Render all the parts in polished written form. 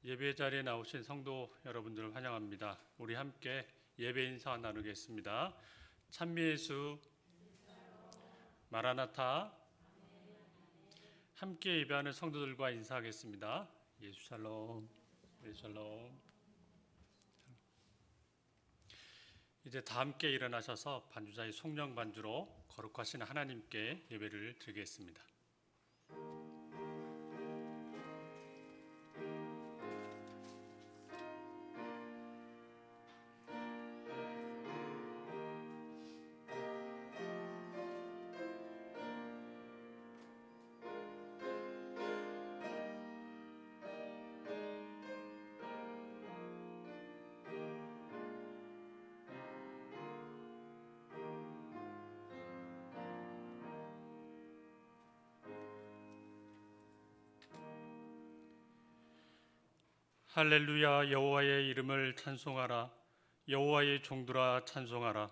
예배 자리에 나오신 성도 여러분들을 환영합니다. 우리 함께 예배 인사 나누겠습니다. 찬미예수, 마라나타. 함께 예배하는 성도들과 인사하겠습니다. 예수 샬롬, 예수 샬롬. 이제 다 함께 일어나셔서 반주자의 송령 반주로 거룩하신 하나님께 예배를 드리겠습니다. 할렐루야. 여호와의 이름을 찬송하라. 여호와의 종들아 찬송하라.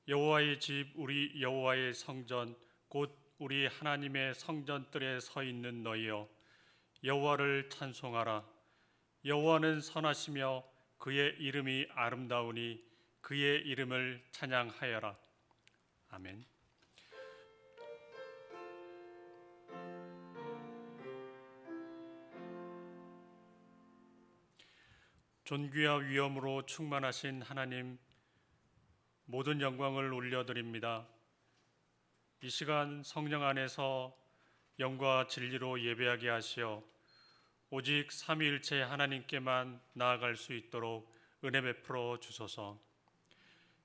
여호와의 집, 우리 여호와의 성전, 곧 우리 하나님의 성전뜰에 서 있는 너희여, 여호와를 찬송하라. 여호와는 선하시며 그의 이름이 아름다우니 그의 이름을 찬양하여라. 아멘. 존귀와 위엄으로 충만하신 하나님, 모든 영광을 올려드립니다. 이 시간 성령 안에서 영과 진리로 예배하게 하시어 오직 삼위일체 하나님께만 나아갈 수 있도록 은혜 베풀어 주소서.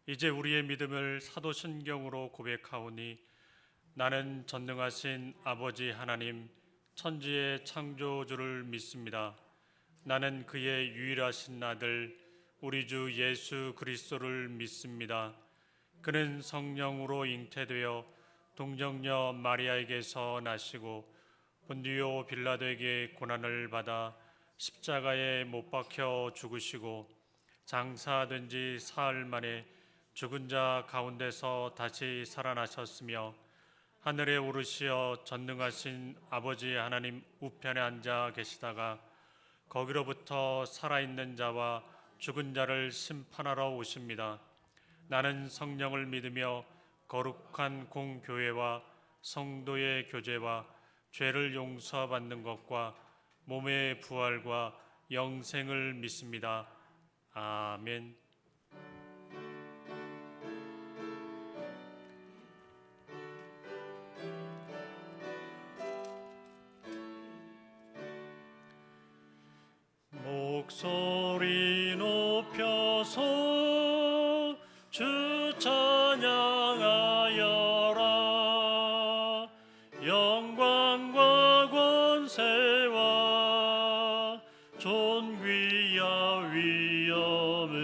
이제 우리의 믿음을 사도신경으로 고백하오니 나는 전능하신 아버지 하나님, 천지의 창조주를 믿습니다. 나는 그의 유일하신 아들 우리 주 예수 그리스도를 믿습니다. 그는 성령으로 잉태되어 동정녀 마리아에게서 나시고 본디오 빌라도에게 고난을 받아 십자가에 못 박혀 죽으시고 장사된 지 사흘 만에 죽은 자 가운데서 다시 살아나셨으며 하늘에 오르시어 전능하신 아버지 하나님 우편에 앉아 계시다가 거기로부터 살아있는 자와 죽은 자를 심판하러 오십니다. 나는 성령을 믿으며 거룩한 공교회와 성도의 교제와 죄를 용서받는 것과 몸의 부활과 영생을 믿습니다. 아멘. 목소리 높여서 주 찬양하여라. 영광과 권세와 존귀와 위엄을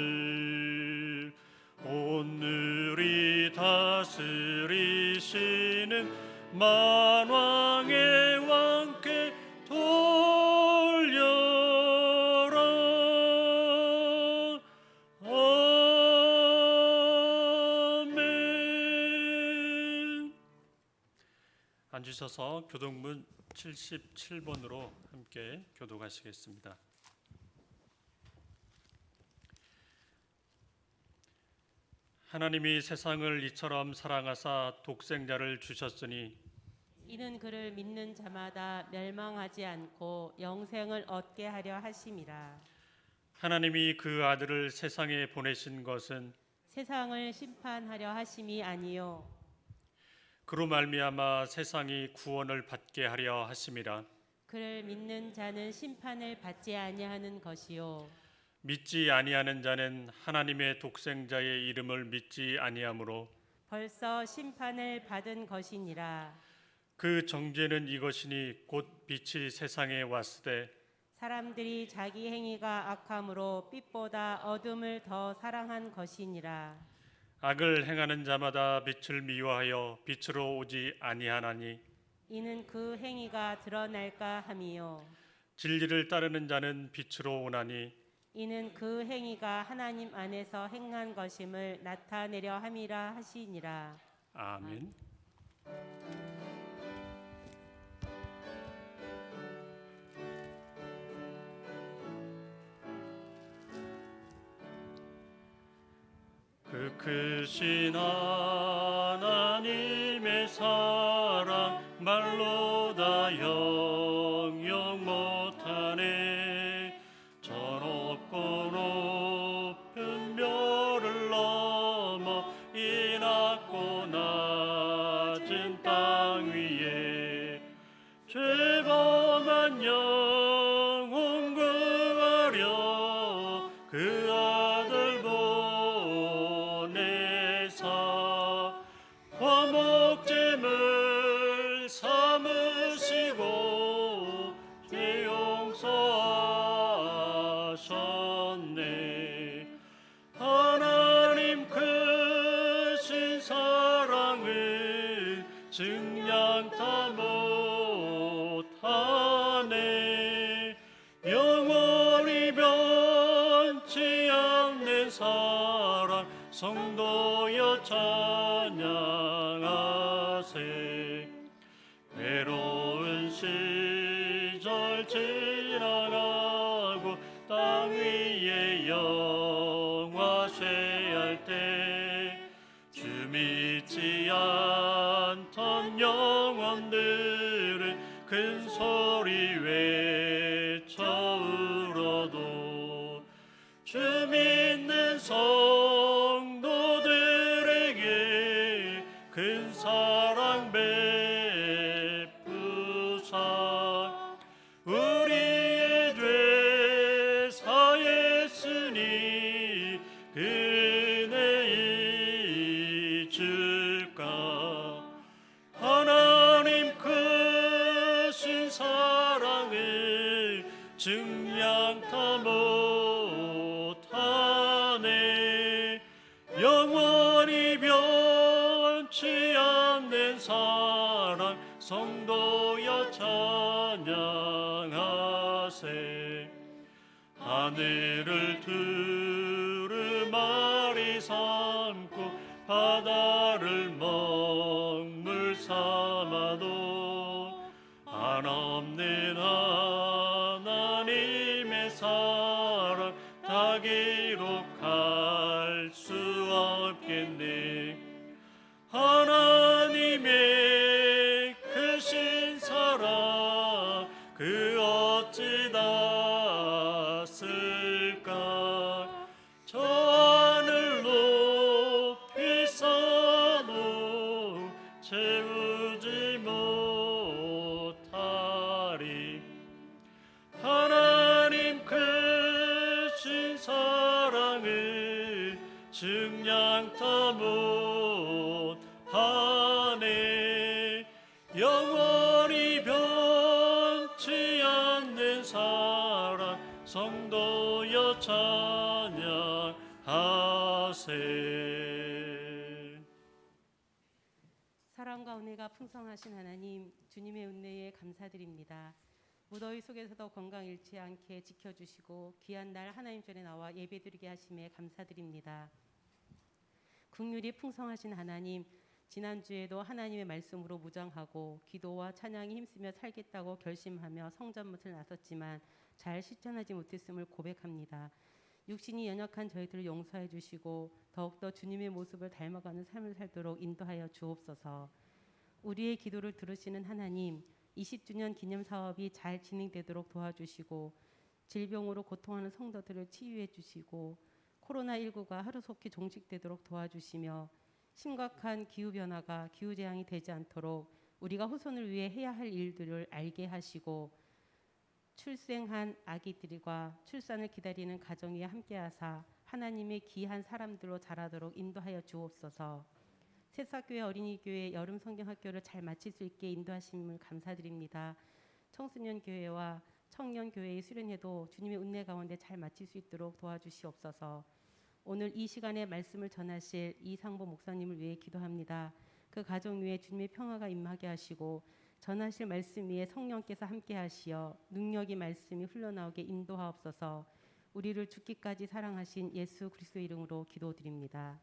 오늘이 다스리시는 만왕의 왕께 앉으셔서 교독문 77번으로 함께 교독하시겠습니다. 하나님이 세상을 이처럼 사랑하사 독생자를 주셨으니 이는 그를 믿는 자마다 멸망하지 않고 영생을 얻게 하려 하심이라. 하나님이 그 아들을 세상에 보내신 것은 세상을 심판하려 하심이 아니요 그로 말미암아 세상이 구원을 받게 하려 하심이라. 그를 믿는 자는 심판을 받지 아니하는 것이요 믿지 아니하는 자는 하나님의 독생자의 이름을 믿지 아니하므로 벌써 심판을 받은 것이니라. 그 정죄는 이것이니 곧 빛이 세상에 왔으되 사람들이 자기 행위가 악함으로 빛보다 어둠을 더 사랑한 것이니라. 악을 행하는 자마다 빛을 미워하여 빛으로 오지 아니하나니 이는 그 행위가 드러날까 함이요 진리를 따르는 자는 빛으로 오나니 이는 그 행위가 하나님 안에서 행한 것임을 나타내려 함이라 하시니라. 아멘. 크신 하나님의 사랑 말로 다 영영 못하네. 저 높고 높은 별을 넘어 이 낮고 낮은 땅 위에 죄범한 영혼 구하려 그 아들 보내사 화목제물 삼으시고 죄 용서하셨네. 하나님 크신 사랑은 증량 다 못하네. 영원히 변치 않는 사랑 성도여 찬양하세. 외로운 시절 지나가고 땅 위에 영화 쇠할 때 주 믿지 않던 영혼들은 큰 소리 외쳐 울어도 주 믿는 성도들에게 큰 사랑 베푸사 우리의 죄 사했으니 은혜 잊을까. 하나님 크신 사랑을 증량 다 못하네. 영원히 변치 않는 사랑 성도여 찬양하세. 하늘을 두루마리 삼고 바다를 먹물 삼아도 한없는 하나님의 사랑 다 기록할 수 없겠네. 하나님의 크신 사랑 그 어찌 닿았을까. 저 하늘 높이 쌓아도 채우지 못하리. 하나님 크신 사랑을 증량 다 못하네. 영원히 변치 않는 사랑 성도여 찬양하세. 사랑과 은혜가 풍성하신 하나님, 주님의 은혜에 감사드립니다. 무더위 속에서도 건강 잃지 않게 지켜주시고 귀한 날 하나님 전에 나와 예배드리게 하심에 감사드립니다. 긍휼이 풍성하신 하나님, 지난주에도 하나님의 말씀으로 무장하고 기도와 찬양에 힘쓰며 살겠다고 결심하며 성전문을 나섰지만 잘 실천하지 못했음을 고백합니다. 육신이 연약한 저희들을 용서해 주시고 더욱더 주님의 모습을 닮아가는 삶을 살도록 인도하여 주옵소서. 우리의 기도를 들으시는 하나님, 20주년 기념 사업이 잘 진행되도록 도와주시고 질병으로 고통하는 성도들을 치유해 주시고 코로나19가 하루속히 종식되도록 도와주시며 심각한 기후변화가 기후재앙이 되지 않도록 우리가 후손을 위해 해야 할 일들을 알게 하시고 출생한 아기들과 출산을 기다리는 가정 위에 함께하사 하나님의 귀한 사람들로 자라도록 인도하여 주옵소서. 새싹교회 어린이교회 여름 성경학교를 잘 마칠 수 있게 인도하심을 감사드립니다. 청소년교회와 청년교회의 수련회도 주님의 은혜 가운데 잘 마칠 수 있도록 도와주시옵소서. 오늘 이 시간에 말씀을 전하실 이상보 목사님을 위해 기도합니다. 그 가정 위에 주님의 평화가 임하게 하시고 전하실 말씀 위에 성령께서 함께 하시어 능력이 말씀이 흘러나오게 인도하옵소서. 우리를 죽기까지 사랑하신 예수 그리스도 이름으로 기도드립니다.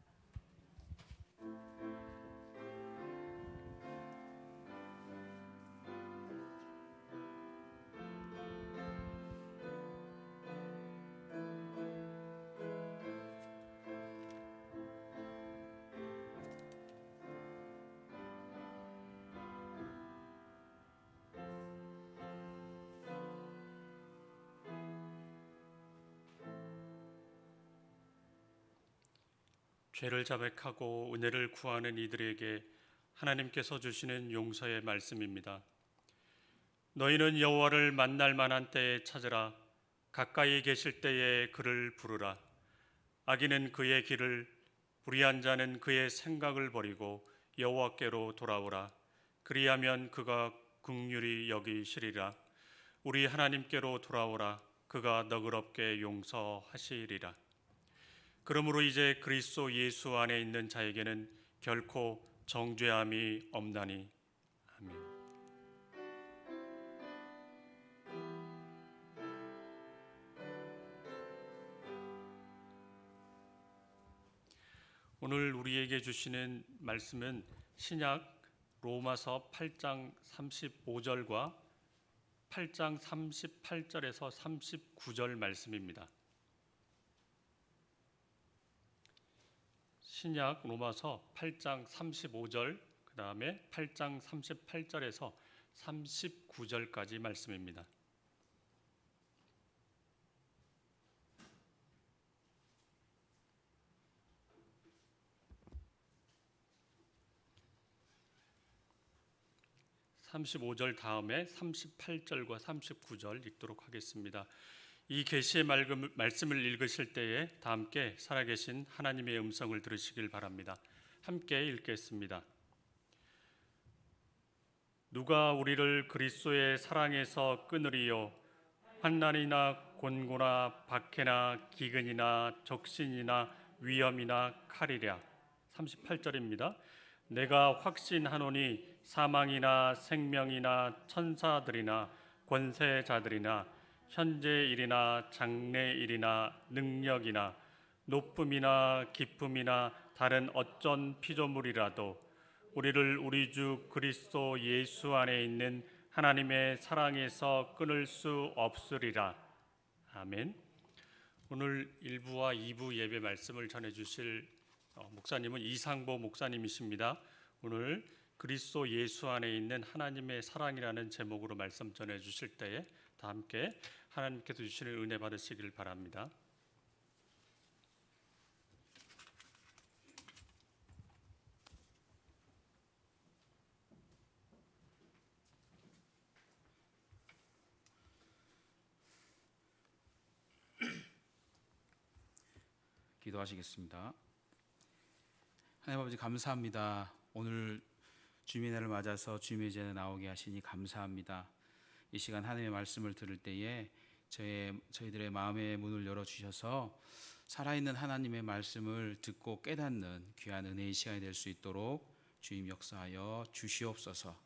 죄를 자백하고 은혜를 구하는 이들에게 하나님께서 주시는 용서의 말씀입니다. 너희는 여호와를 만날 만한 때에 찾으라. 가까이 계실 때에 그를 부르라. 악인은 그의 길을, 불의한 자는 그의 생각을 버리고 여호와께로 돌아오라. 그리하면 그가 긍휼히 여기시리라. 우리 하나님께로 돌아오라. 그가 너그럽게 용서하시리라. 그러므로 이제 그리스도 예수 안에 있는 자에게는 결코 정죄함이 없나니. 아멘. 오늘 우리에게 주시는 말씀은 신약 로마서 8장 35절과 8장 38절에서 39절 말씀입니다. 신약 로마서 8장 35절, 그 다음에 8장 38절에서 39절까지 말씀입니다. (35절) 다음에 38절과 39절 읽도록 하겠습니다. 이 계시의 말씀을 읽으실 때에 다 함께 살아계신 하나님의 음성을 들으시길 바랍니다. 함께 읽겠습니다. 누가 우리를 그리스도의 사랑에서 끊으리요? 환난이나 곤고나 박해나 기근이나 적신이나 위험이나 칼이랴. 38절입니다. 내가 확신하노니 사망이나 생명이나 천사들이나 권세자들이나 현재 일이나 장래 일이나 능력이나 높음이나 깊음이나 다른 어쩐 피조물이라도 우리를 우리 주 그리스도 예수 안에 있는 하나님의 사랑에서 끊을 수 없으리라. 아멘. 오늘 1부와 2부 예배 말씀을 전해주실 목사님은 이상보 목사님이십니다. 오늘 그리스도 예수 안에 있는 하나님의 사랑이라는 제목으로 말씀 전해주실 때에 다 함께 하나님께서 주시는 은혜 받으시길 바랍니다. 기도하시겠습니다. 하나님 아버지 감사합니다. 오늘 주님의 날을 맞아서 주님의 전에 나오게 하시니 감사합니다. 이 시간 하나님의 말씀을 들을 때에 저희들의 마음의 문을 열어주셔서 살아있는 하나님의 말씀을 듣고 깨닫는 귀한 은혜의 시간이 될 수 있도록 주님 역사하여 주시옵소서.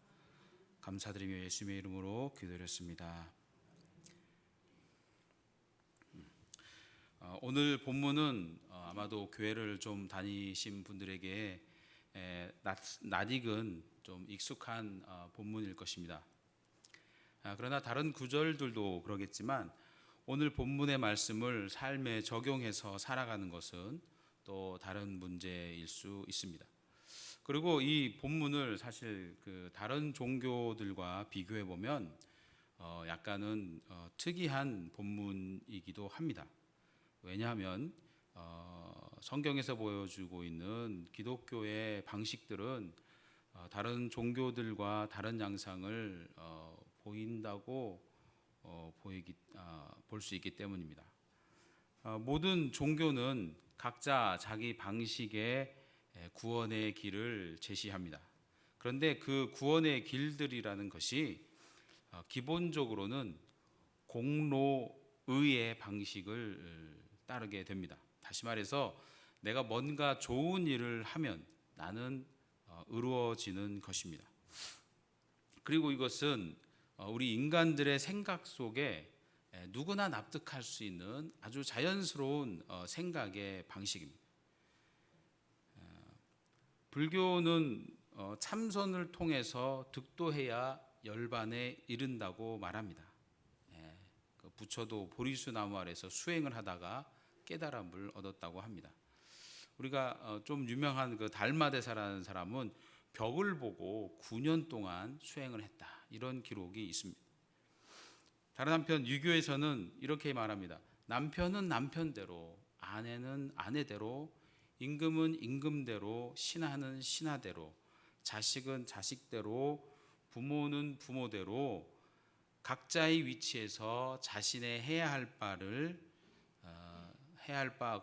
감사드리며 예수님의 이름으로 기도드렸습니다. 오늘 본문은 아마도 교회를 좀 다니신 분들에게 낯익은 좀 익숙한 본문일 것입니다. 그러나 다른 구절들도 그러겠지만 오늘 본문의 말씀을 삶에 적용해서 살아가는 것은 또 다른 문제일 수 있습니다. 그리고 이 본문을 사실 그 다른 종교들과 비교해 보면 약간은 특이한 본문이기도 합니다. 왜냐하면 성경에서 보여주고 있는 기독교의 방식들은 다른 종교들과 다른 양상을 보인다고 볼 수 있기 때문입니다. 모든 종교는 각자 자기 방식의 구원의 길을 제시합니다. 그런데 그 구원의 길들이라는 것이 기본적으로는 공로의의 방식을 따르게 됩니다. 다시 말해서 내가 뭔가 좋은 일을 하면 나는 의로워지는 것입니다. 그리고 이것은 우리 인간들의 생각 속에 누구나 납득할 수 있는 아주 자연스러운 생각의 방식입니다. 불교는 참선을 통해서 득도해야 열반에 이른다고 말합니다. 부처도 보리수 나무 아래서 수행을 하다가 깨달음을 얻었다고 합니다. 우리가 좀 유명한 그 달마대사라는 사람은 벽을 보고 9년 동안 수행을 했다, 이런 기록이 있습니다. 다른 한편 유교에서는 이렇게 말합니다. 남편은 남편대로, 아내는 아내대로 임금은 임금대로, 신하는 신하대로, 자식은 자식대로, 부모는 부모대로 각자의 위치에서 자신의 해야 할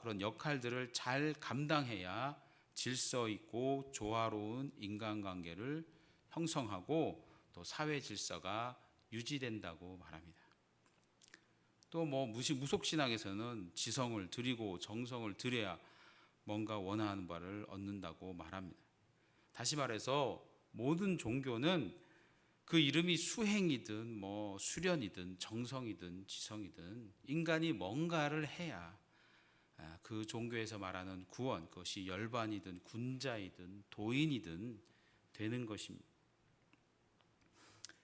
그런 역할들을 잘 감당해야 질서 있고 조화로운 인간관계를 형성하고 또 사회 질서가 유지된다고 말합니다. 또 무속신앙에서는 지성을 드리고 정성을 들여야 뭔가 원하는 바를 얻는다고 말합니다. 다시 말해서 모든 종교는 그 이름이 수행이든 수련이든 정성이든 지성이든 인간이 뭔가를 해야 그 종교에서 말하는 구원, 그것이 열반이든 군자이든 도인이든 되는 것입니다.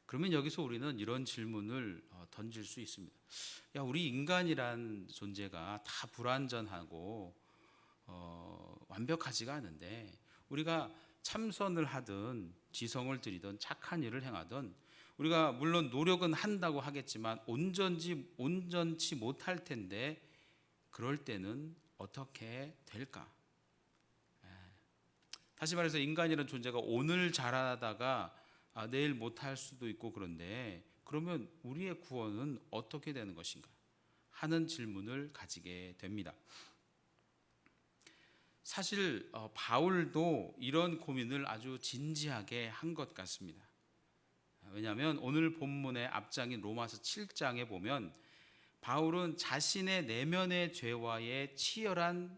그러면 여기서 우리는 이런 질문을 던질 수 있습니다. 우리 인간이란 존재가 다 불완전하고 완벽하지가 않은데 우리가 참선을 하든 지성을 들이든 착한 일을 행하든 우리가 물론 노력은 한다고 하겠지만 온전치 못할 텐데 그럴 때는 어떻게 될까? 다시 말해서 인간이라는 존재가 오늘 잘하다가 내일 못할 수도 있고 그런데 그러면 우리의 구원은 어떻게 되는 것인가 하는 질문을 가지게 됩니다. 사실 바울도 이런 고민을 아주 진지하게 한 것 같습니다. 왜냐하면 오늘 본문의 앞장인 로마서 7장에 보면 바울은 자신의 내면의 죄와의 치열한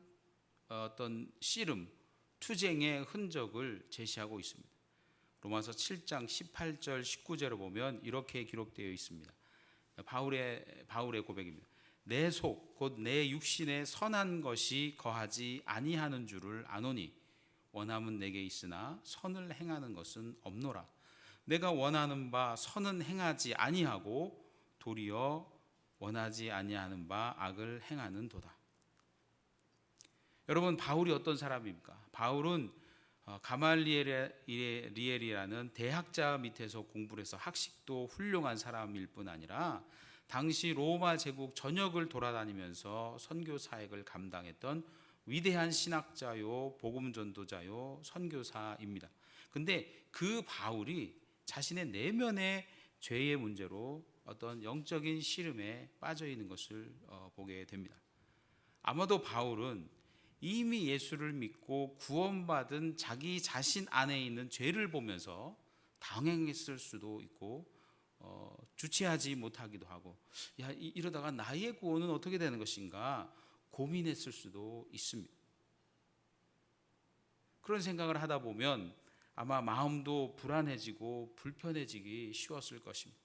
어떤 씨름, 투쟁의 흔적을 제시하고 있습니다. 로마서 7장 18절 19절을 보면 이렇게 기록되어 있습니다. 바울의 고백입니다. 내 속 곧 내 육신에 선한 것이 거하지 아니하는 줄을 아노니 원함은 내게 있으나 선을 행하는 것은 없노라. 내가 원하는 바 선은 행하지 아니하고 도리어 원하지 아니하는 바 악을 행하는도다. 여러분, 바울이 어떤 사람입니까? 바울은 가말리엘이라는 대학자 밑에서 공부를 해서 학식도 훌륭한 사람일 뿐 아니라 당시 로마 제국 전역을 돌아다니면서 선교 사역을 감당했던 위대한 신학자요, 복음 전도자요, 선교사입니다. 근데 그 바울이 자신의 내면의 죄의 문제로 어떤 영적인 시름에 빠져 있는 것을 보게 됩니다. 아마도 바울은 이미 예수를 믿고 구원받은 자기 자신 안에 있는 죄를 보면서 당황했을 수도 있고 주체하지 못하기도 하고 이러다가 나의 구원은 어떻게 되는 것인가 고민했을 수도 있습니다. 그런 생각을 하다 보면 아마 마음도 불안해지고 불편해지기 쉬웠을 것입니다.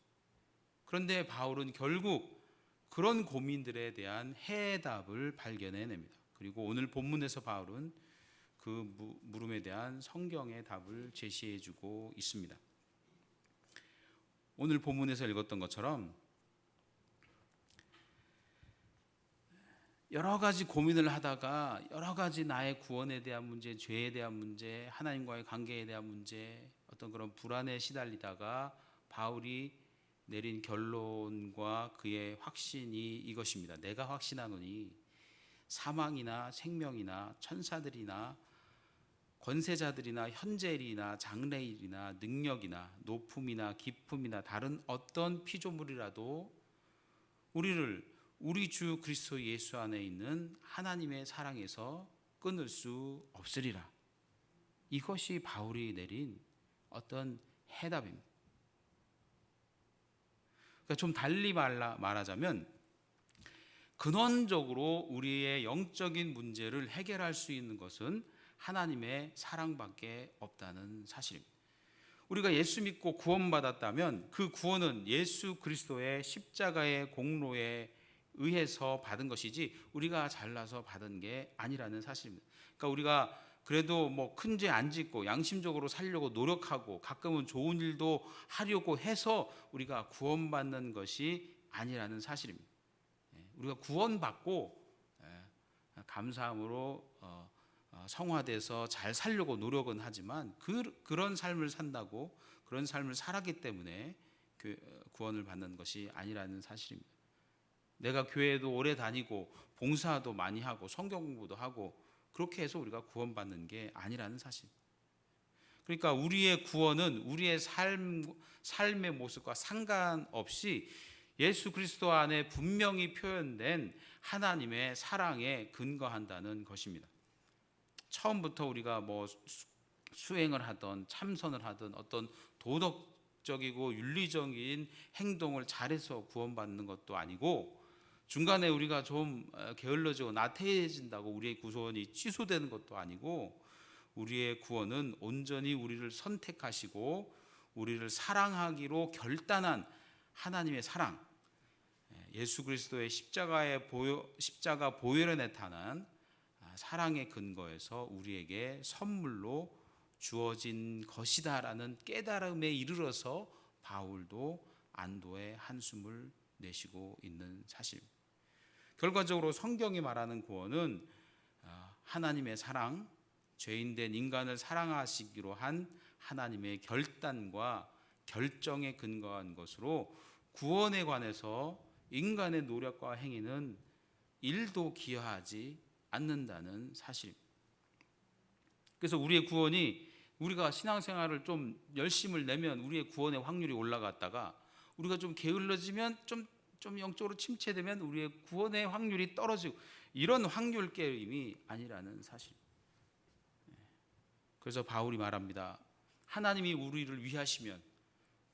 그런데 바울은 결국 그런 고민들에 대한 해답을 발견해냅니다. 그리고 오늘 본문에서 바울은 그 물음에 대한 성경의 답을 제시해주고 있습니다. 오늘 본문에서 읽었던 것처럼 여러 가지 고민을 하다가 여러 가지 나의 구원에 대한 문제, 죄에 대한 문제, 하나님과의 관계에 대한 문제, 어떤 그런 불안에 시달리다가 바울이 내린 결론과 그의 확신이 이것입니다. 내가 확신하노니 사망이나 생명이나 천사들이나 권세자들이나 현재일이나 장래일이나 능력이나 높음이나 깊음이나 다른 어떤 피조물이라도 우리를 우리 주 그리스도 예수 안에 있는 하나님의 사랑에서 끊을 수 없으리라. 이것이 바울이 내린 어떤 해답입니다. 그러니까 좀 달리 말하자면 근원적으로 우리의 영적인 문제를 해결할 수 있는 것은 하나님의 사랑밖에 없다는 사실입니다. 우리가 예수 믿고 구원받았다면 그 구원은 예수 그리스도의 십자가의 공로에 의해서 받은 것이지 우리가 잘나서 받은 게 아니라는 사실입니다. 그러니까 우리가 그래도 큰 죄 안 짓고 양심적으로 살려고 노력하고 가끔은 좋은 일도 하려고 해서 우리가 구원받는 것이 아니라는 사실입니다. 우리가 구원받고 감사함으로 성화돼서 잘 살려고 노력은 하지만 그런 삶을 산다고 그런 삶을 살았기 때문에 구원을 받는 것이 아니라는 사실입니다. 내가 교회도 오래 다니고 봉사도 많이 하고 성경 공부도 하고 그렇게 해서 우리가 구원받는 게 아니라는 사실. 그러니까 우리의 구원은 우리의 삶의 모습과 상관없이 예수 그리스도 안에 분명히 표현된 하나님의 사랑에 근거한다는 것입니다. 처음부터 우리가 뭐 수행을 하던 참선을 하던 어떤 도덕적이고 윤리적인 행동을 잘해서 구원받는 것도 아니고, 중간에 우리가 좀 게을러지고 나태해진다고 우리의 구원이 취소되는 것도 아니고, 우리의 구원은 온전히 우리를 선택하시고 우리를 사랑하기로 결단한 하나님의 사랑, 예수 그리스도의 십자가 보혈에 나타난 사랑의 근거에서 우리에게 선물로 주어진 것이다라는 깨달음에 이르러서 바울도 안도의 한숨을 내쉬고 있는 사실. 결과적으로 성경이 말하는 구원은 하나님의 사랑, 죄인된 인간을 사랑하시기로 한 하나님의 결단과 결정에 근거한 것으로, 구원에 관해서 인간의 노력과 행위는 1도 기여하지 않는다는 사실. 그래서 우리의 구원이, 우리가 신앙생활을 좀 열심을 내면 우리의 구원의 확률이 올라갔다가 우리가 좀 게을러지면 좀 영적으로 침체되면 우리의 구원의 확률이 떨어지고, 이런 확률 게임이 아니라는 사실. 그래서 바울이 말합니다. 하나님이 우리를 위하시면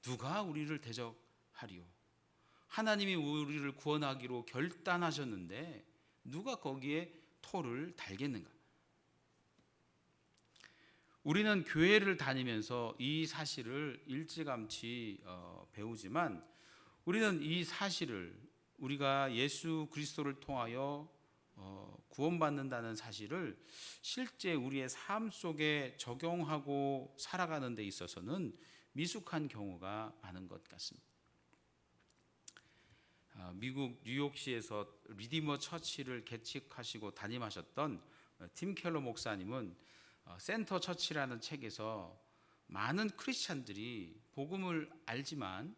누가 우리를 대적하리요? 하나님이 우리를 구원하기로 결단하셨는데 누가 거기에 토를 달겠는가? 우리는 교회를 다니면서 이 사실을 일찌감치 배우지만, 우리는 이 사실을, 우리가 예수 그리스도를 통하여 구원받는다는 사실을 실제 우리의 삶 속에 적용하고 살아가는 데 있어서는 미숙한 경우가 많은 것 같습니다. 미국 뉴욕시에서 리디머 처치를 개척하시고 담임하셨던 팀 켈러 목사님은 센터 처치라는 책에서 많은 크리스찬들이 복음을 알지만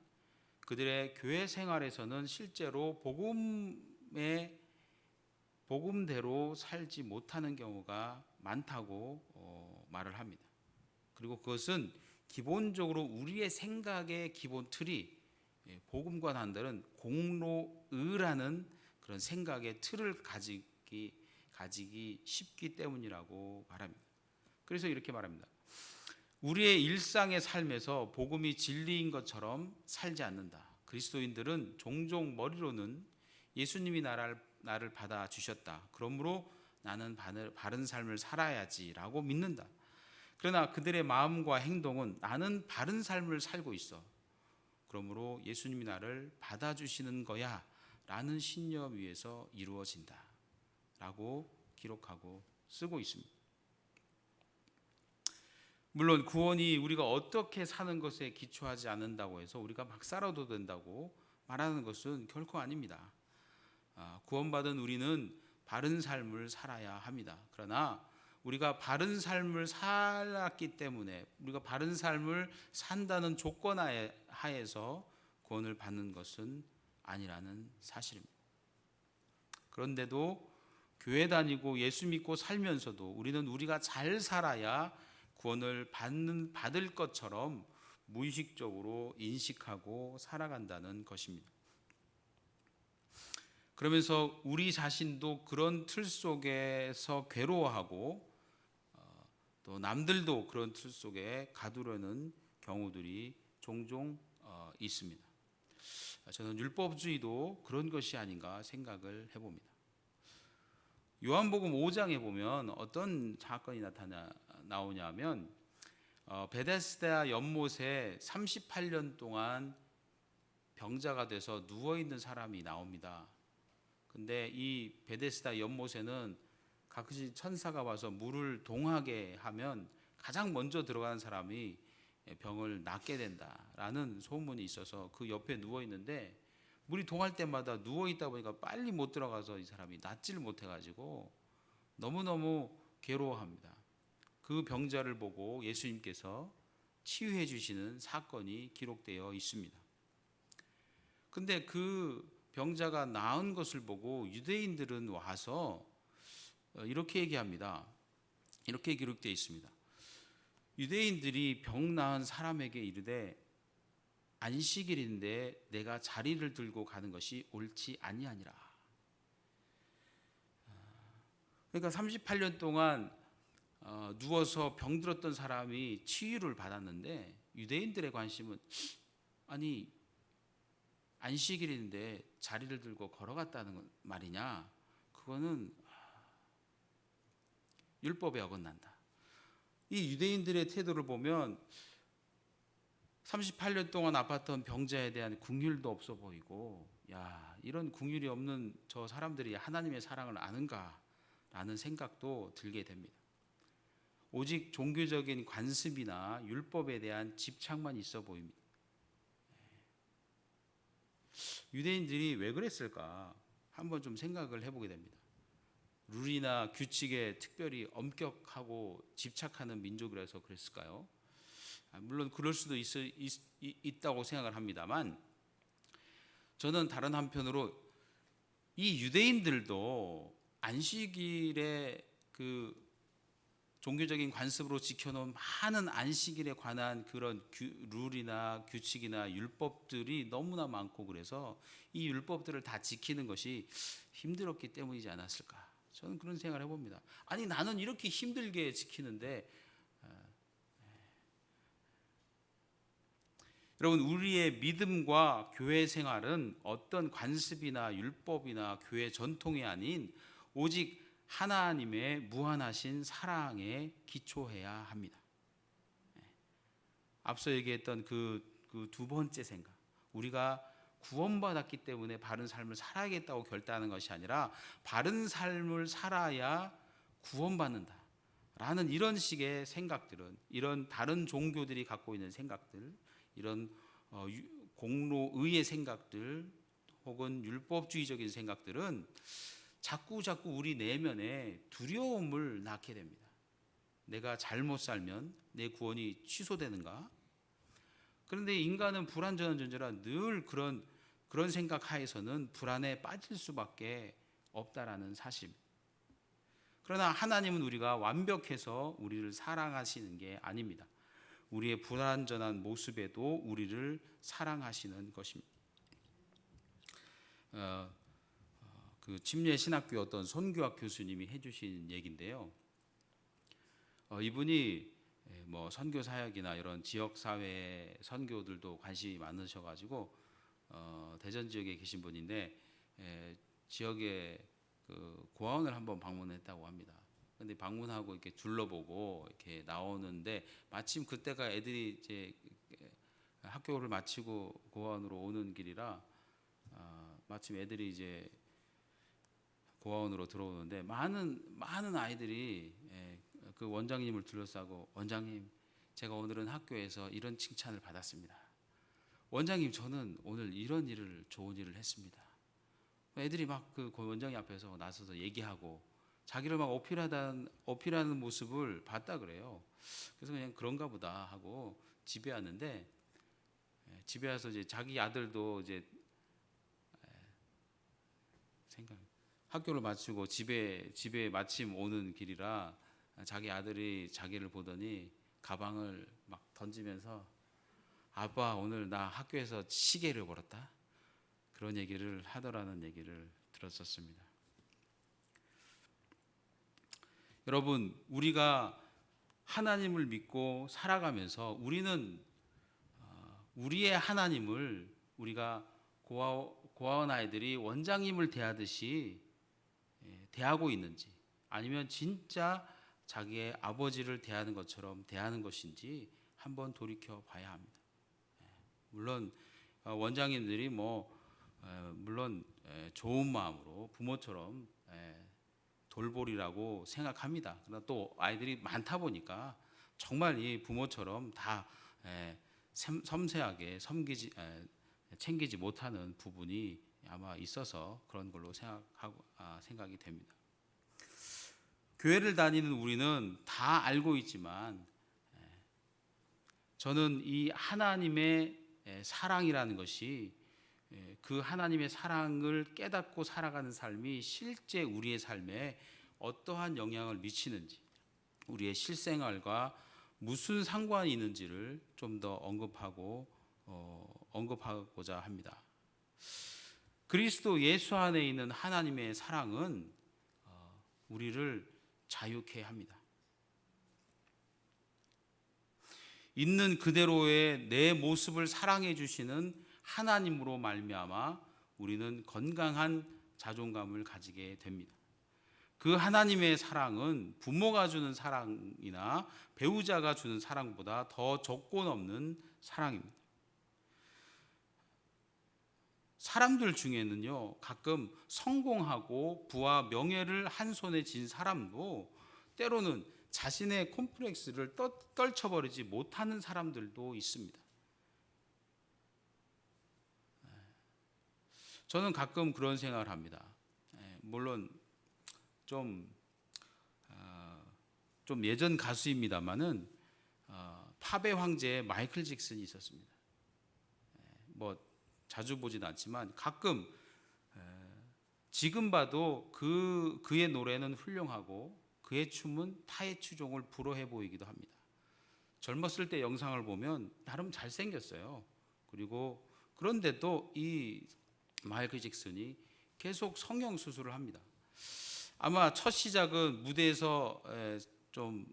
그들의 교회 생활에서는 실제로 복음대로 살지 못하는 경우가 많다고 말을 합니다. 그리고 그것은 기본적으로 우리의 생각의 기본 틀이 복음과 단들은 공로의라는 그런 생각의 틀을 가지기 쉽기 때문이라고 말합니다. 그래서 이렇게 말합니다. 우리의 일상의 삶에서 복음이 진리인 것처럼 살지 않는다. 그리스도인들은 종종 머리로는 예수님이 나를 받아주셨다, 그러므로 나는 바른 삶을 살아야지라고 믿는다. 그러나 그들의 마음과 행동은 나는 바른 삶을 살고 있어, 그러므로 예수님이 나를 받아주시는 거야 라는 신념 위에서 이루어진다 라고 기록하고 쓰고 있습니다. 물론 구원이 우리가 어떻게 사는 것에 기초하지 않는다고 해서 우리가 막 살아도 된다고 말하는 것은 결코 아닙니다. 구원받은 우리는 바른 삶을 살아야 합니다. 그러나 우리가 바른 삶을 살았기 때문에, 우리가 바른 삶을 산다는 조건 하에서 구원을 받는 것은 아니라는 사실입니다. 그런데도 교회 다니고 예수 믿고 살면서도 우리는 우리가 잘 살아야 구원을 받을 것처럼 무의식적으로 인식하고 살아간다는 것입니다. 그러면서 우리 자신도 그런 틀 속에서 괴로워하고 또 남들도 그런 틀 속에 가두려는 경우들이 종종 있습니다. 저는 율법주의도 그런 것이 아닌가 생각을 해봅니다. 요한복음 5장에 보면 어떤 사건이 나오냐면 베데스다 연못에 38년 동안 병자가 돼서 누워있는 사람이 나옵니다. 근데 이 베데스다 연못에는 가끔씩 천사가 와서 물을 동하게 하면 가장 먼저 들어가는 사람이 병을 낫게 된다라는 소문이 있어서 그 옆에 누워 있는데, 물이 동할 때마다 누워 있다 보니까 빨리 못 들어가서 이 사람이 낫지를 못해가지고 너무너무 괴로워합니다. 그 병자를 보고 예수님께서 치유해 주시는 사건이 기록되어 있습니다. 근데 그 병자가 나은 것을 보고 유대인들은 와서 이렇게 얘기합니다. 이렇게 기록되어 있습니다. 유대인들이 병 나은 사람에게 이르되 안식일인데 내가 자리를 들고 가는 것이 옳지 아니하니라. 그러니까 38년 동안 누워서 병들었던 사람이 치유를 받았는데 유대인들의 관심은 아니 안식일인데 자리를 들고 걸어갔다는 말이냐? 그거는 율법에 어긋난다. 이 유대인들의 태도를 보면 38년 동안 아팠던 병자에 대한 긍휼도 없어 보이고, 야, 이런 긍휼이 없는 저 사람들이 하나님의 사랑을 아는가라는 생각도 들게 됩니다. 오직 종교적인 관습이나 율법에 대한 집착만 있어 보입니다. 유대인들이 왜 그랬을까? 한번 좀 생각을 해보게 됩니다. 룰이나 규칙에 특별히 엄격하고 집착하는 민족이라서 그랬을까요? 물론 그럴 수도 있다고 생각을 합니다만, 저는 다른 한편으로 이 유대인들도 안식일에 그 종교적인 관습으로 지켜놓은 많은 안식일에 관한 그런 룰이나 규칙이나 율법들이 너무나 많고, 그래서 이 율법들을 다 지키는 것이 힘들었기 때문이지 않았을까? 저는 그런 생각을 해봅니다. 아니, 나는 이렇게 힘들게 지키는데, 여러분, 우리의 믿음과 교회 생활은 어떤 관습이나 율법이나 교회 전통이 아닌 오직 하나님의 무한하신 사랑에 기초해야 합니다. 앞서 얘기했던 그 두 번째 생각, 우리가 구원받았기 때문에 바른 삶을 살아야겠다고 결단하는 것이 아니라 바른 삶을 살아야 구원받는다 라는 이런 식의 생각들은, 이런 다른 종교들이 갖고 있는 생각들, 이런 공로의의 생각들 혹은 율법주의적인 생각들은 자꾸 우리 내면에 두려움을 낳게 됩니다. 내가 잘못 살면 내 구원이 취소되는가? 그런데 인간은 불완전한 존재라 늘 그런 생각 하에서는 불안에 빠질 수밖에 없다라는 사실. 그러나 하나님은 우리가 완벽해서 우리를 사랑하시는 게 아닙니다. 우리의 불완전한 모습에도 우리를 사랑하시는 것입니다. 그 침례 신학교 어떤 선교학 교수님이 해주신 얘기인데요. 이분이 뭐 선교 사역이나 이런 지역 사회 선교들도 관심이 많으셔가지고 대전 지역에 계신 분인데 지역에 그 고아원을 한번 방문했다고 합니다. 근데 방문하고 이렇게 둘러보고 이렇게 나오는데 마침 그때가 애들이 이제 학교를 마치고 고아원으로 오는 길이라 마침 애들이 이제 고아원으로 들어오는데 많은 아이들이 그 원장님을 둘러싸고, 원장님, 제가 오늘은 학교에서 이런 칭찬을 받았습니다. 원장님, 저는 오늘 이런 좋은 일을 했습니다. 애들이 막 그 원장님 앞에서 나서서 얘기하고 자기를 막 어필하는 모습을 봤다 그래요. 그래서 그냥 그런가 보다 하고 집에 왔는데, 집에 와서 이제 자기 아들도 이제 학교를 마치고 집에 마침 오는 길이라 자기 아들이 자기를 보더니 가방을 막 던지면서, 아빠, 오늘 나 학교에서 시계를 잃어버렸다, 그런 얘기를 하더라는 얘기를 들었었습니다. 여러분, 우리가 하나님을 믿고 살아가면서 우리는 우리의 하나님을, 우리가 고아원 아이들이 원장님을 대하듯이 대하고 있는지, 아니면 진짜 자기의 아버지를 대하는 것처럼 대하는 것인지 한번 돌이켜 봐야 합니다. 물론 원장님들이 물론 좋은 마음으로 부모처럼 돌보리라고 생각합니다. 그러나 또 아이들이 많다 보니까 정말 이 부모처럼 다 섬세하게 챙기지 못하는 부분이 아마 있어서 그런 걸로 생각이 됩니다. 교회를 다니는 우리는 다 알고 있지만, 저는 이 하나님의 사랑이라는 것이, 그 하나님의 사랑을 깨닫고 살아가는 삶이 실제 우리의 삶에 어떠한 영향을 미치는지, 우리의 실생활과 무슨 상관이 있는지를 좀 더 언급하고자 합니다. 그리스도 예수 안에 있는 하나님의 사랑은 우리를 자유케 합니다. 있는 그대로의 내 모습을 사랑해 주시는 하나님으로 말미암아 우리는 건강한 자존감을 가지게 됩니다. 그 하나님의 사랑은 부모가 주는 사랑이나 배우자가 주는 사랑보다 더 조건 없는 사랑입니다. 사람들 중에는요, 가끔 성공하고 부와 명예를 한 손에 쥔 사람도 때로는 자신의 콤플렉스를 떨쳐버리지 못하는 사람들도 있습니다. 저는 가끔 그런 생각을 합니다. 물론 좀 예전 가수입니다만은 팝의 황제 마이클 잭슨이 있었습니다. 뭐 자주 보진 않지만 가끔 지금 봐도 그의 노래는 훌륭하고 그의 춤은 타의 추종을 불허해 보이기도 합니다. 젊었을 때 영상을 보면 나름 잘생겼어요. 그리고 그런데도 이 마이클 잭슨이 계속 성형 수술을 합니다. 아마 첫 시작은 무대에서 좀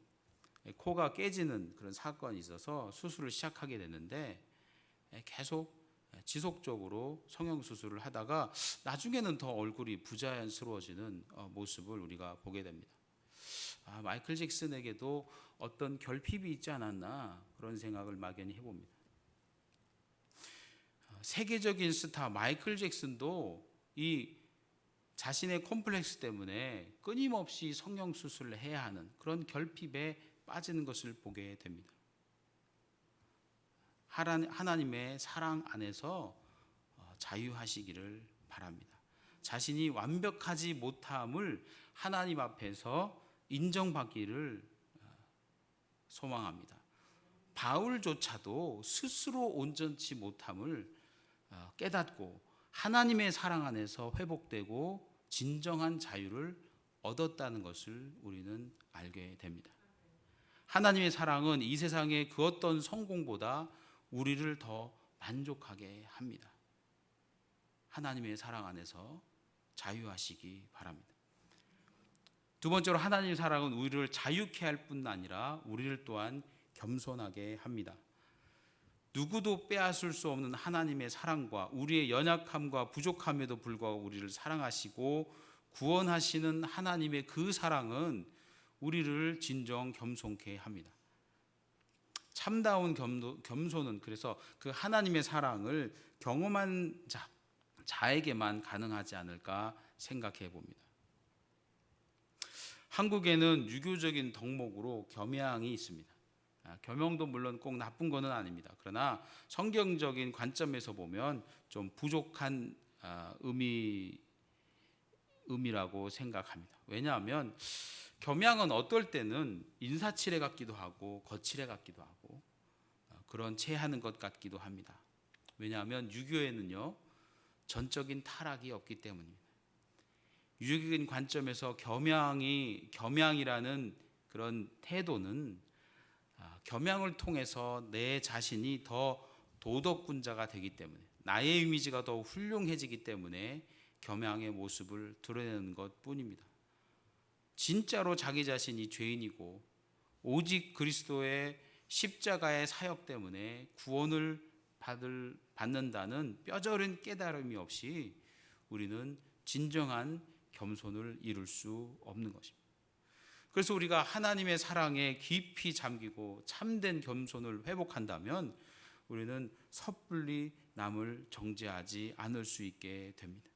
코가 깨지는 그런 사건이 있어서 수술을 시작하게 됐는데 계속 지속적으로 성형 수술을 하다가 나중에는 더 얼굴이 부자연스러워지는 모습을 우리가 보게 됩니다. 마이클 잭슨에게도 어떤 결핍이 있지 않았나 그런 생각을 막연히 해봅니다. 세계적인 스타 마이클 잭슨도 이 자신의 콤플렉스 때문에 끊임없이 성형 수술을 해야 하는 그런 결핍에 빠지는 것을 보게 됩니다. 하나님의 사랑 안에서 자유하시기를 바랍니다. 자신이 완벽하지 못함을 하나님 앞에서 인정받기를 소망합니다. 바울조차도 스스로 온전치 못함을 깨닫고 하나님의 사랑 안에서 회복되고 진정한 자유를 얻었다는 것을 우리는 알게 됩니다. 하나님의 사랑은 이 세상의 그 어떤 성공보다 우리를 더 만족하게 합니다. 하나님의 사랑 안에서 자유하시기 바랍니다. 두 번째로 하나님의 사랑은 우리를 자유케 할 뿐 아니라 우리를 또한 겸손하게 합니다. 누구도 빼앗을 수 없는 하나님의 사랑과 우리의 연약함과 부족함에도 불구하고 우리를 사랑하시고 구원하시는 하나님의 그 사랑은 우리를 진정 겸손케 합니다. 참다운 겸손은 그래서 그 하나님의 사랑을 경험한 자에게만 가능하지 않을까 생각해 봅니다. 한국에는 유교적인 덕목으로 겸양이 있습니다. 겸용도 물론 꼭 나쁜 것은 아닙니다. 그러나 성경적인 관점에서 보면 좀 부족한 의미라고 생각합니다. 왜냐하면 겸양은 어떨 때는 인사치레 같기도 하고 거치레 같기도 하고 그런 체하는 것 같기도 합니다. 왜냐하면 유교에는요 전적인 타락이 없기 때문입니다. 유교적인 관점에서 겸양이라는 그런 태도는 겸양을 통해서 내 자신이 더 도덕군자가 되기 때문에 나의 이미지가 더 훌륭해지기 때문에 겸양의 모습을 드러내는 것뿐입니다. 진짜로 자기 자신이 죄인이고 오직 그리스도의 십자가의 사역 때문에 구원을 받는다는 뼈저린 깨달음이 없이 우리는 진정한 겸손을 이룰 수 없는 것입니다. 그래서 우리가 하나님의 사랑에 깊이 잠기고 참된 겸손을 회복한다면 우리는 섣불리 남을 정죄하지 않을 수 있게 됩니다.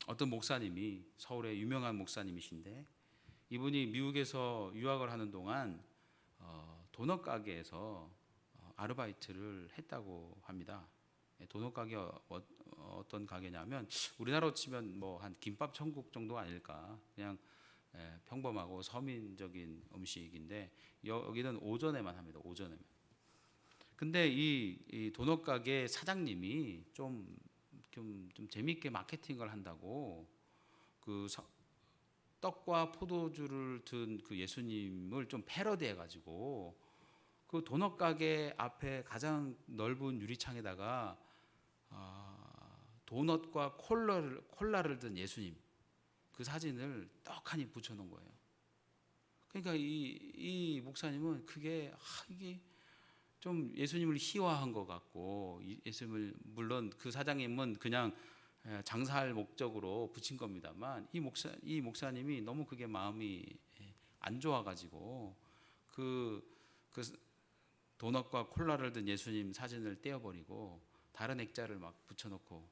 어떤 목사님이 서울의 유명한 목사님이신데 이분이 미국에서 유학을 하는 동안 도넛 가게에서 아르바이트를 했다고 합니다. 도넛 가게 어떤 가게냐면 우리나라로 치면 뭐 한 김밥 천국 정도 아닐까. 그냥 평범하고 서민적인 음식인데 여기는 오전에만 합니다. 오전에만. 근데 이 도넛 가게 사장님이 좀 재미있게 마케팅을 한다고 그 떡과 포도주를 든 그 예수님을 좀 패러디해 가지고 그 도넛 가게 앞에 가장 넓은 유리창에다가 도넛과 콜라를 든 예수님 그 사진을 떡하니 붙여놓은 거예요. 그러니까 이 목사님은 그게 이게 좀 예수님을 희화한 것 같고, 예수님을 물론 그 사장님은 그냥 장사할 목적으로 붙인 겁니다만 이 목사님이 너무 그게 마음이 안 좋아가지고 그 도넛과 콜라를 든 예수님 사진을 떼어버리고 다른 액자를 막 붙여놓고,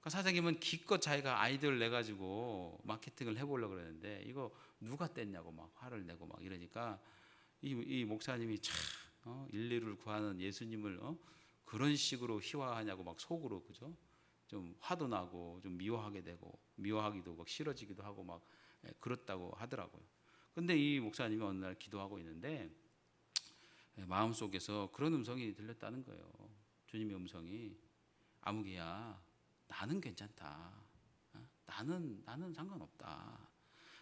그러니까 사장님은 기껏 자기가 아이디어를 내 가지고 마케팅을 해보려고 그러는데 이거 누가 뗐냐고 막 화를 내고 막 이러니까 이 목사님이 참 인류를 구하는 예수님을 그런 식으로 희화하냐고 막 속으로 그죠? 좀 화도 나고 좀 미워하게 되고 미워하기도 막 싫어지기도 하고 막 그렇다고 하더라고요. 근데 이 목사님이 어느 날 기도하고 있는데 마음속에서 그런 음성이 들렸다는 거예요. 주님의 음성이 아무개야 나는 괜찮다. 나는 상관없다.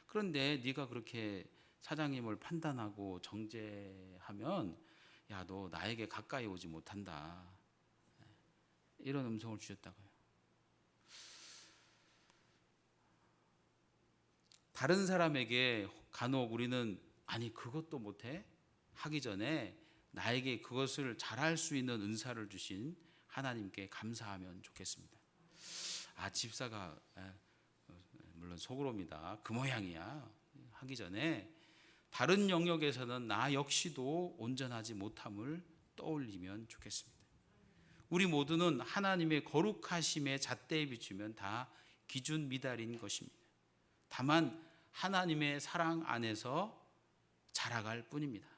그런데 네가 그렇게 사장님을 판단하고 정죄하면 야, 너 나에게 가까이 오지 못한다. 이런 음성을 주셨다고요. 다른 사람에게 간혹 우리는 아니 그것도 못해? 하기 전에 나에게 그것을 잘할 수 있는 은사를 주신 하나님께 감사하면 좋겠습니다. 집사가 물론 속으로입니다. 그 모양이야 하기 전에 다른 영역에서는 나 역시도 온전하지 못함을 떠올리면 좋겠습니다. 우리 모두는 하나님의 거룩하심에 잣대에 비추면 다 기준 미달인 것입니다. 다만 하나님의 사랑 안에서 자라갈 뿐입니다.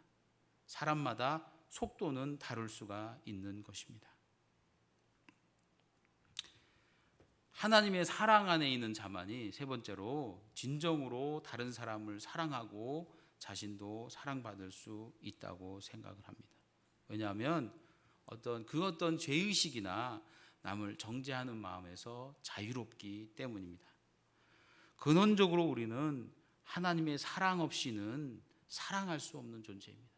사람마다 속도는 다를 수가 있는 것입니다. 하나님의 사랑 안에 있는 자만이 세 번째로 진정으로 다른 사람을 사랑하고 자신도 사랑받을 수 있다고 생각을 합니다. 왜냐하면 어떤 죄의식이나 남을 정죄하는 마음에서 자유롭기 때문입니다. 근원적으로 우리는 하나님의 사랑 없이는 사랑할 수 없는 존재입니다.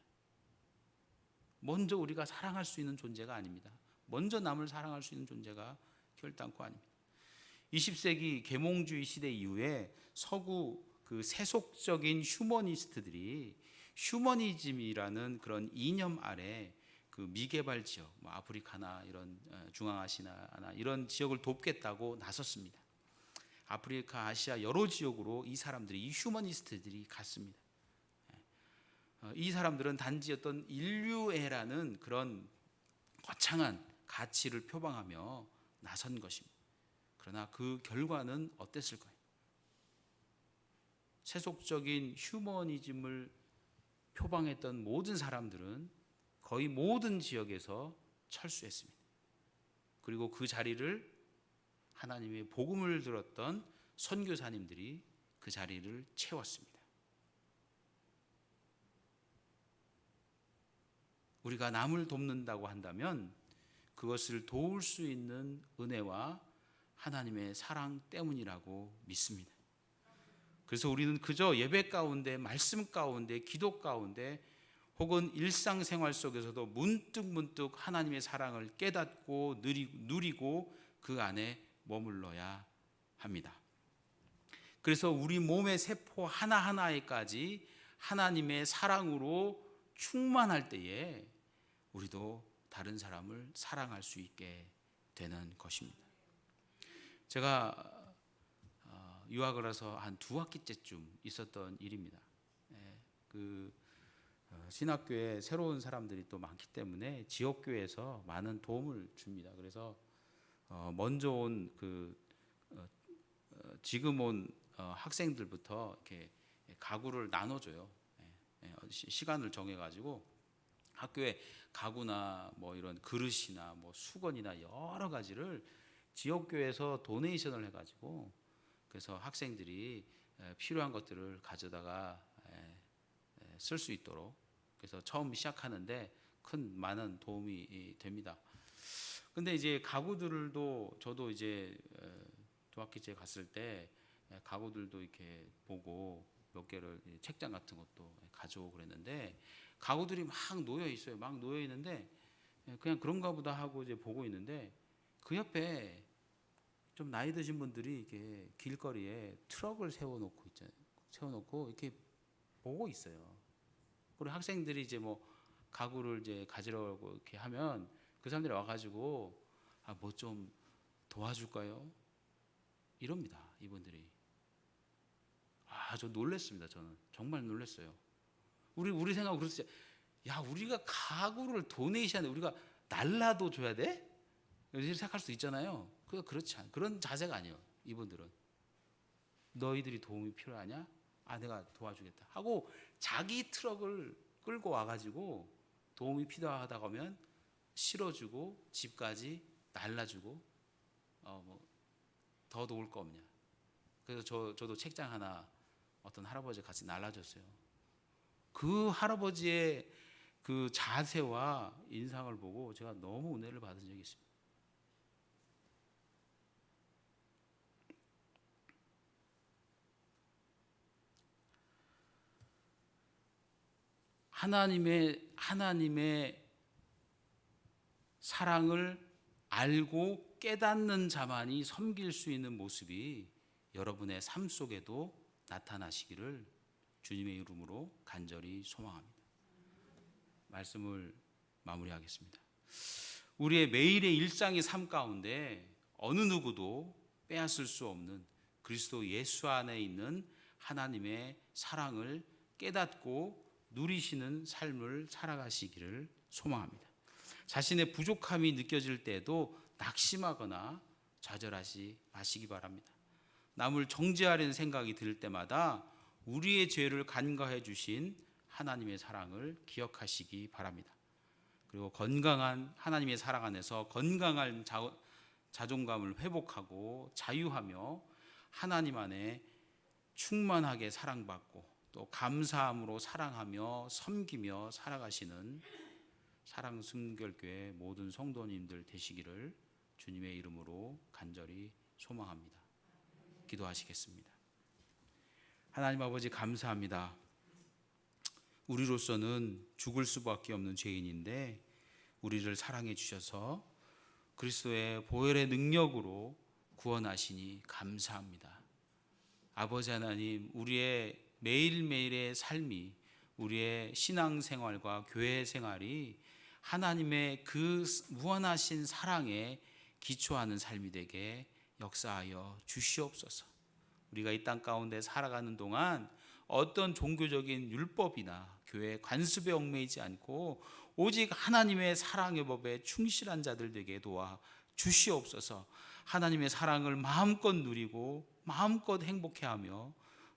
먼저 우리가 사랑할 수 있는 존재가 아닙니다. 먼저 남을 사랑할 수 있는 존재가 결단코 아닙니다. 20세기 계몽주의 시대 이후에 서구 그 세속적인 휴머니스트들이 휴머니즘이라는 그런 이념 아래 그 미개발 지역, 아프리카나 이런 중앙아시아나 이런 지역을 돕겠다고 나섰습니다. 아프리카, 아시아 여러 지역으로 이 사람들이, 이 휴머니스트들이 갔습니다. 이 사람들은 단지 어떤 인류애라는 그런 거창한 가치를 표방하며 나선 것입니다. 그러나 그 결과는 어땠을까요? 세속적인 휴머니즘을 표방했던 모든 사람들은 거의 모든 지역에서 철수했습니다. 그리고 그 자리를 하나님의 복음을 들었던 선교사님들이 그 자리를 채웠습니다. 우리가 남을 돕는다고 한다면 그것을 도울 수 있는 은혜와 하나님의 사랑 때문이라고 믿습니다. 그래서 우리는 그저 예배 가운데, 말씀 가운데, 기도 가운데 혹은 일상생활 속에서도 문득 하나님의 사랑을 깨닫고 누리고 그 안에 머물러야 합니다. 그래서 우리 몸의 세포 하나하나에까지 하나님의 사랑으로 충만할 때에 우리도 다른 사람을 사랑할 수 있게 되는 것입니다. 제가 유학을 해서 한 2학기째쯤 있었던 일입니다. 신학교에 새로운 사람들이 또 많기 때문에 지역교회에서 많은 도움을 줍니다. 그래서 먼저 온 지금 온 학생들부터 이렇게 가구를 나눠줘요. 시간을 정해가지고 학교에 가구나 뭐 이런 그릇이나 뭐 수건이나 여러 가지를 지역교회에서 도네이션을 해가지고 그래서 학생들이 필요한 것들을 가져다가 쓸 수 있도록, 그래서 처음 시작하는데 큰 많은 도움이 됩니다. 근데 이제 가구들도 저도 이제 도학기제 갔을 때 가구들도 이렇게 보고 몇 개를 책장 같은 것도 가져오고 그랬는데 가구들이 막 놓여 있어요. 막 놓여 있는데 그냥 그런가 보다 하고 이제 보고 있는데 그 옆에 좀 나이 드신 분들이 이렇게 길거리에 트럭을 세워놓고 있잖아요. 세워놓고 이렇게 보고 있어요. 우리 학생들이 이제 뭐 가구를 이제 가지려고 이렇게 하면 그 사람들이 와가지고 뭐 좀 도와줄까요? 이럽니다. 이분들이. 저 놀랬습니다. 저는 정말 놀랐어요. 우리 생각은 그렇지. 야, 우리가 가구를 도네이션에 우리가 날라도 줘야 돼? 이렇게 생각할 수 있잖아요. 그렇지 않아요. 그런 자세가 아니에요. 이분들은 너희들이 도움이 필요하냐? 내가 도와주겠다 하고 자기 트럭을 끌고 와가지고 도움이 필요하다고 하면 실어주고 집까지 날라주고 뭐 더 도울 거 없냐. 그래서 저도 책장 하나 어떤 할아버지 같이 날라줬어요. 그 할아버지의 그 자세와 인상을 보고 제가 너무 은혜를 받은 적이 있습니다. 하나님의 사랑을 알고 깨닫는 자만이 섬길 수 있는 모습이 여러분의 삶 속에도 나타나시기를 주님의 이름으로 간절히 소망합니다. 말씀을 마무리하겠습니다. 우리의 매일의 일상의 삶 가운데 어느 누구도 빼앗을 수 없는 그리스도 예수 안에 있는 하나님의 사랑을 깨닫고 누리시는 삶을 살아가시기를 소망합니다. 자신의 부족함이 느껴질 때도 낙심하거나 좌절하지 마시기 바랍니다. 남을 정죄하려는 생각이 들 때마다 우리의 죄를 간과해 주신 하나님의 사랑을 기억하시기 바랍니다. 그리고 건강한 하나님의 사랑 안에서 건강한 자존감을 회복하고 자유하며 하나님 안에 충만하게 사랑받고 또 감사함으로 사랑하며 섬기며 살아가시는 사랑순결교회 모든 성도님들 되시기를 주님의 이름으로 간절히 소망합니다. 기도하시겠습니다. 하나님 아버지 감사합니다. 우리로서는 죽을 수밖에 없는 죄인인데 우리를 사랑해 주셔서 그리스도의 보혈의 능력으로 구원하시니 감사합니다. 아버지 하나님, 우리의 매일매일의 삶이, 우리의 신앙생활과 교회 생활이 하나님의 그 무한하신 사랑에 기초하는 삶이 되게 역사하여 주시옵소서. 우리가 이 땅 가운데 살아가는 동안 어떤 종교적인 율법이나 교회 관습에 얽매이지 않고 오직 하나님의 사랑의 법에 충실한 자들 되게 도와 주시옵소서. 하나님의 사랑을 마음껏 누리고 마음껏 행복해하며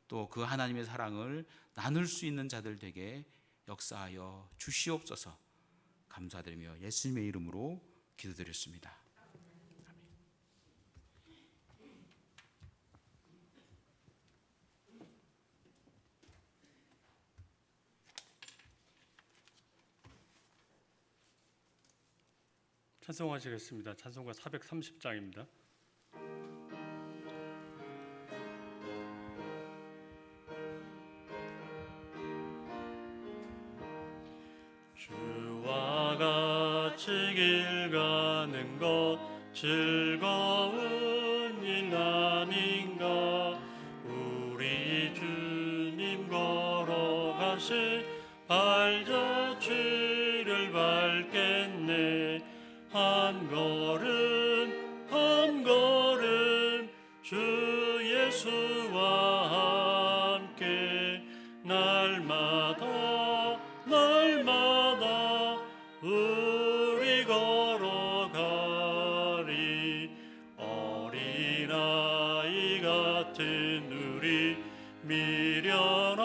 또 그 하나님의 사랑을 나눌 수 있는 자들 되게 역사하여 주시옵소서. 감사드리며 예수님의 이름으로 기도드렸습니다. 찬송하시겠습니다. 찬송가 430장입니다. 주와 같이 길 가는 것 즐거운 일 아닌가. 우리 주님 걸어가신 발자취를 밟겠네. 한 걸음 한 걸음 주 예수와 함께 날마다 우리 걸어가리. 어린아이 같은 우리 미련하고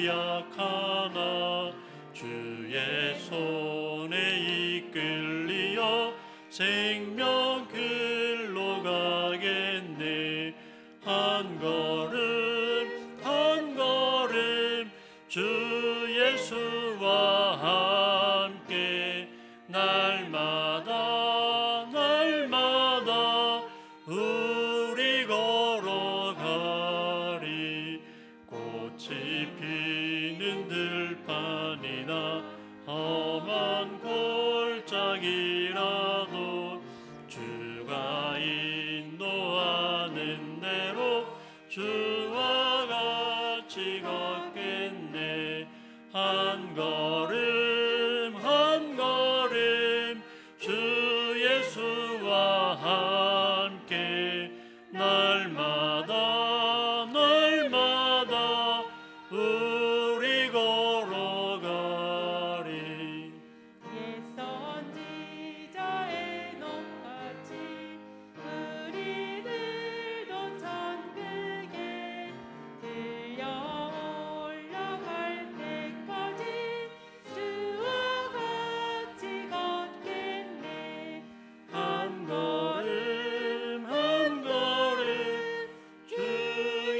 약하나 주의 손에 이끌리어 생명 길로 가겠네. 한 걸음 주 예수와 함께 꽃이 피는 들판이나 험한 골짜기라도 주가 인도하는 대로 주와 같이 걷겠네. 한 걸음 한 걸음 주 예수와 함께 날마다 날마다 우리 걸어가리. 옛 선지자의 농같이 우리들도 천국에 들려 올라갈 때까지 주와 같이 걷겠네. 한 걸음 한 걸음 주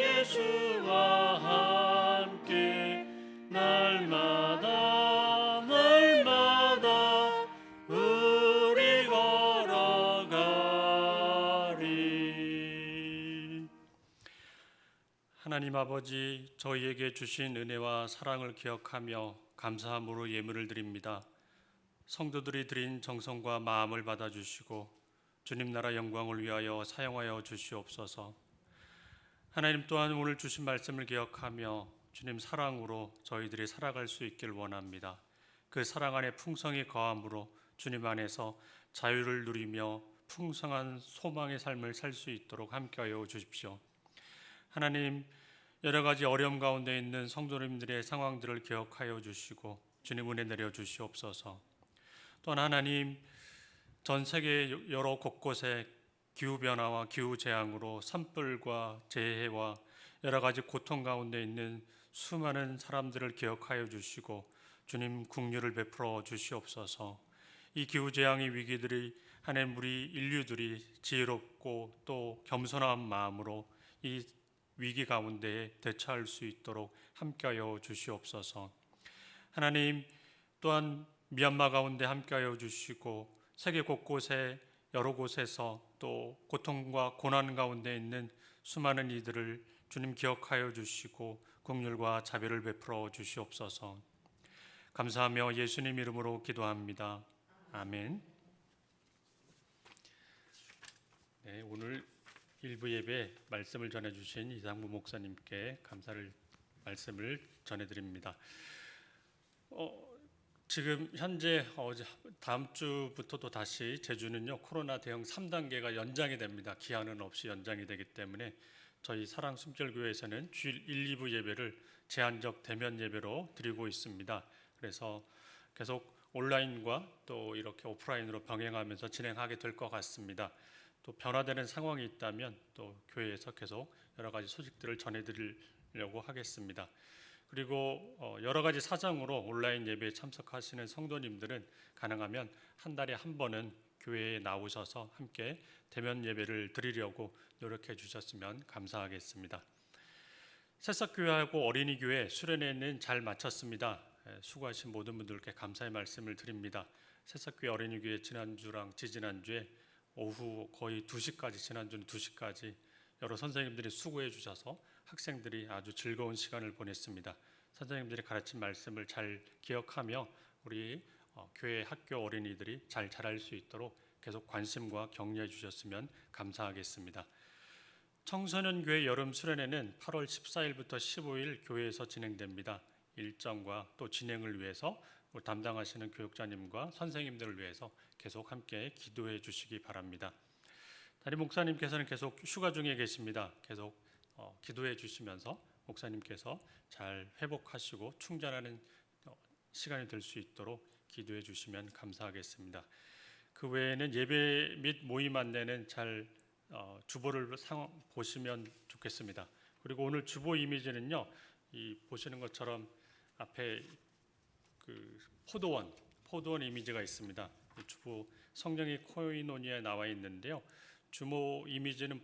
예수와 함께 날마다 날마다 우리 걸어가리. 하나님 아버지, 저희에게 주신 은혜와 사랑을 기억하며 감사함으로 예물을 드립니다. 성도들이 드린 정성과 마음을 받아주시고 주님 나라 영광을 위하여 사용하여 주시옵소서. 하나님 또한 오늘 주신 말씀을 기억하며 주님 사랑으로 저희들이 살아갈 수 있길 원합니다. 그 사랑 안에 풍성이 거함으로 주님 안에서 자유를 누리며 풍성한 소망의 삶을 살 수 있도록 함께하여 주십시오. 하나님, 여러 가지 어려움 가운데 있는 성도님들의 상황들을 기억하여 주시고 주님 은혜 내려 주시옵소서. 또한 하나님, 전 세계 여러 곳곳에 기후변화와 기후재앙으로 산불과 재해와 여러 가지 고통 가운데 있는 수많은 사람들을 기억하여 주시고 주님 긍휼을 베풀어 주시옵소서. 이 기후재앙의 위기들이 하나님 우리 인류들이 지혜롭고 또 겸손한 마음으로 이 위기 가운데에 대처할 수 있도록 함께하여 주시옵소서. 하나님 또한 미얀마 가운데 함께하여 주시고 세계 곳곳에 여러 곳에서 또 고통과 고난 가운데 있는 수많은 이들을 주님 기억하여 주시고 긍휼과 자비를 베풀어 주시옵소서. 감사하며 예수님 이름으로 기도합니다. 아멘. 네, 오늘 일부 예배 말씀을 전해주신 이상무 목사님께 감사를 말씀을 전해드립니다. 지금 현재 다음 주부터도 다시 제주는요 코로나 대응 3단계가 연장이 됩니다. 기한은 없이 연장이 되기 때문에 저희 사랑 숨결교회에서는 주일 1, 2부 예배를 제한적 대면 예배로 드리고 있습니다. 그래서 계속 온라인과 또 이렇게 오프라인으로 병행하면서 진행하게 될 것 같습니다. 또 변화되는 상황이 있다면 또 교회에서 계속 여러 가지 소식들을 전해드리려고 하겠습니다. 그리고 여러 가지 사정으로 온라인 예배에 참석하시는 성도님들은 가능하면 한 달에 한 번은 교회에 나오셔서 함께 대면 예배를 드리려고 노력해 주셨으면 감사하겠습니다. 새싹교회하고 어린이교회 수련회는 잘 마쳤습니다. 수고하신 모든 분들께 감사의 말씀을 드립니다. 새싹교회 어린이교회 지난주랑 지지난주에 오후 거의 2시까지, 지난주는 2시까지 여러 선생님들이 수고해 주셔서 학생들이 아주 즐거운 시간을 보냈습니다. 선생님들이 가르친 말씀을 잘 기억하며 우리 교회 학교 어린이들이 잘 자랄 수 있도록 계속 관심과 격려해 주셨으면 감사하겠습니다. 청소년교회 여름 수련회는 8월 14일부터 15일 교회에서 진행됩니다. 일정과 또 진행을 위해서 담당하시는 교육자님과 선생님들을 위해서 계속 함께 기도해 주시기 바랍니다. 담임 목사님께서는 계속 휴가 중에 계십니다. 계속 기도해 주시면서 목사님께서 잘 회복하시고 충전하는 시간이 될 수 있도록 기도해 주시면 감사하겠습니다. 그 외에는 예배 및 모임 안내는 잘 주보를 보시면 좋겠습니다. 그리고 오늘 주보 이미지는요, 이 보시는 것처럼 앞에 그 포도원 이미지가 있습니다. 주보 성경의 코이노니아에 나와 있는데요. 주보 이미지는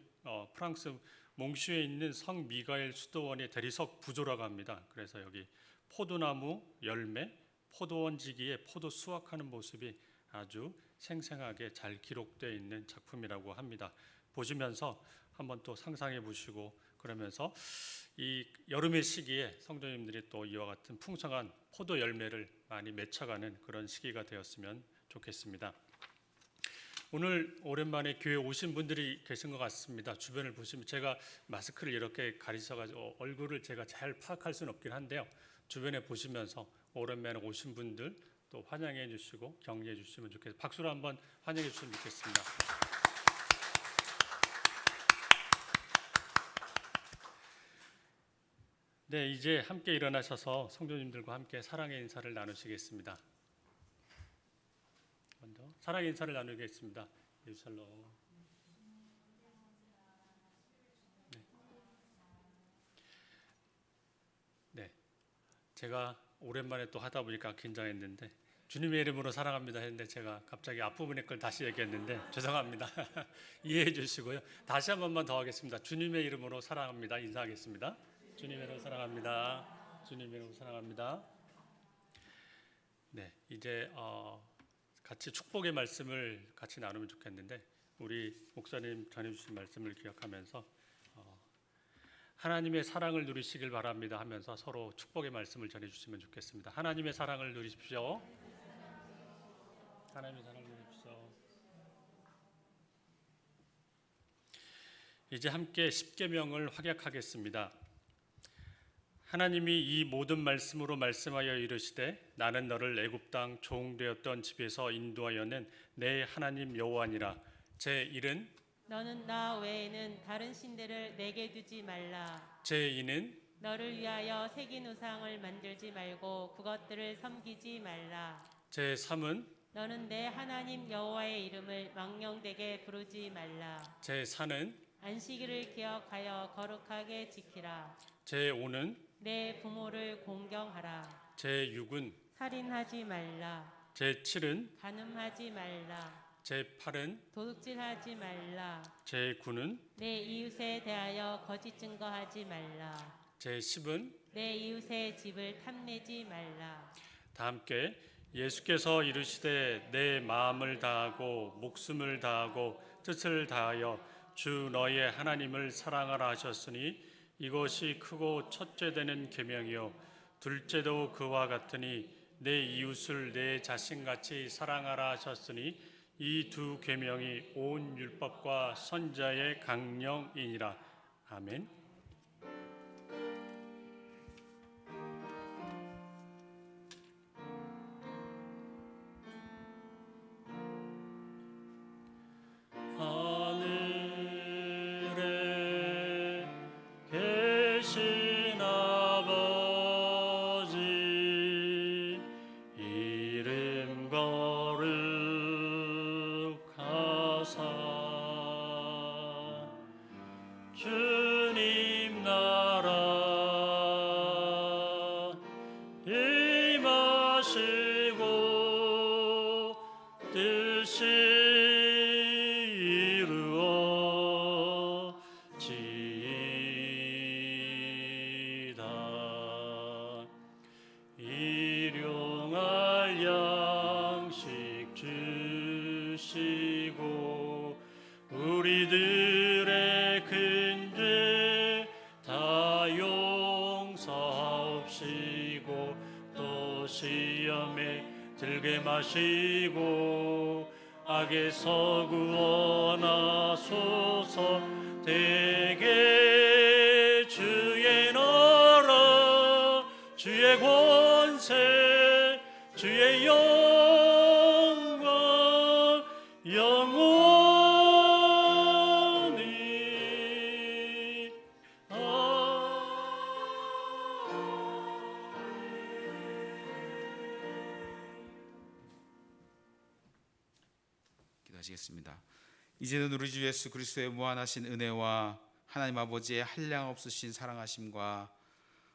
프랑스 몽슈에 있는 성 미가엘 수도원의 대리석 부조라고 합니다. 그래서 여기 포도나무 열매, 포도원지기에 포도 수확하는 모습이 아주 생생하게 잘 기록되어 있는 작품이라고 합니다. 보시면서 한번 또 상상해 보시고 그러면서 이 여름의 시기에 성도님들이 또 이와 같은 풍성한 포도 열매를 많이 맺혀가는 그런 시기가 되었으면 좋겠습니다. 오늘 오랜만에 교회 오신 분들이 계신 것 같습니다. 주변을 보시면 제가 마스크를 이렇게 가리셔가지고 얼굴을 제가 잘 파악할 수는 없긴 한데요. 주변에 보시면서 오랜만에 오신 분들 또 환영해 주시고 격려해 주시면 좋겠습니다. 박수로 한번 환영해 주시면 좋겠습니다. 네, 이제 함께 일어나셔서 성도님들과 함께 사랑의 인사를 나누시겠습니다. 먼저 사랑의 인사를 나누겠습니다. 예루살렘. 네, 제가 오랜만에 또 하다 보니까 긴장했는데 주님의 이름으로 사랑합니다 했는데 제가 갑자기 앞부분의 걸 다시 얘기했는데 죄송합니다. 이해해 주시고요. 다시 한 번만 더 하겠습니다. 주님의 이름으로 사랑합니다. 인사하겠습니다. 주님의 이름으로 사랑합니다. 주님의 이름으로 사랑합니다. 네, 이제 같이 축복의 말씀을 같이 나누면 좋겠는데 우리 목사님 전해주신 말씀을 기억하면서 하나님의 사랑을 누리시길 바랍니다 하면서 서로 축복의 말씀을 전해주시면 좋겠습니다. 하나님의 사랑을 누리십시오. 하나님의 사랑을 누리십시오. 이제 함께 십계명을 확약하겠습니다. 하나님이 이 모든 말씀으로 말씀하여 이르시되 나는 너를 애굽 땅 종되었던 집에서 인도하여 낸 내 하나님 여호와니라. 제1은 너는 나 외에는 다른 신들을 내게 두지 말라. 제2는 너를 위하여 새긴 우상을 만들지 말고 그것들을 섬기지 말라. 제3은 너는 내 하나님 여호와의 이름을 망령되게 부르지 말라. 제4는 안식일을 기억하여 거룩하게 지키라. 제5는 내 부모를 공경하라. 제6은 살인하지 말라. 제7은 간음하지 말라. 제8은 도둑질하지 말라. 제9는 내 이웃에 대하여 거짓 증거하지 말라. 제10은 내 이웃의 집을 탐내지 말라. 다 함께 예수께서 이르시되 내 마음을 다하고 목숨을 다하고 뜻을 다하여 주 너의 하나님을 사랑하라 하셨으니 이것이 크고 첫째 되는 계명이요 둘째도 그와 같으니 내 이웃을 내 자신같이 사랑하라 하셨으니 이 두 계명이 온 율법과 선지자의 강령이니라. 아멘. 하늘에 계신 아버지 이름 거룩하사 주님 나라 임하시고 뜻이 이루어지이다. 일용할 양식 주시고 우리들의 큰 죄 다 용서하옵시고 또 시험에 들게 마시고 악에서 구원하소서. 대개 주의 나라 주의 권세 주의 영광 영원히 기도하시겠습니다. 이제는 우리 주 예수 그리스도의 무한하신 은혜와 하나님 아버지의 한량없으신 사랑하심과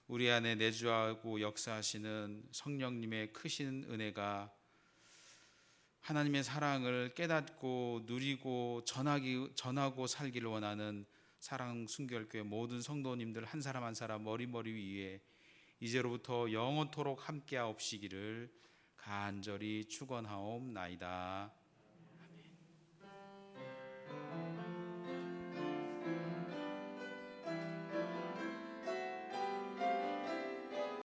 우리 안에 내주하고 역사하시는 성령님의 크신 은혜가 하나님의 사랑을 깨닫고 누리고 전하고 살기를 원하는 사랑 순결교회 모든 성도님들 한 사람 한 사람 머리 위에 이제로부터 영원토록 함께하옵시기를 간절히 축원하옵나이다.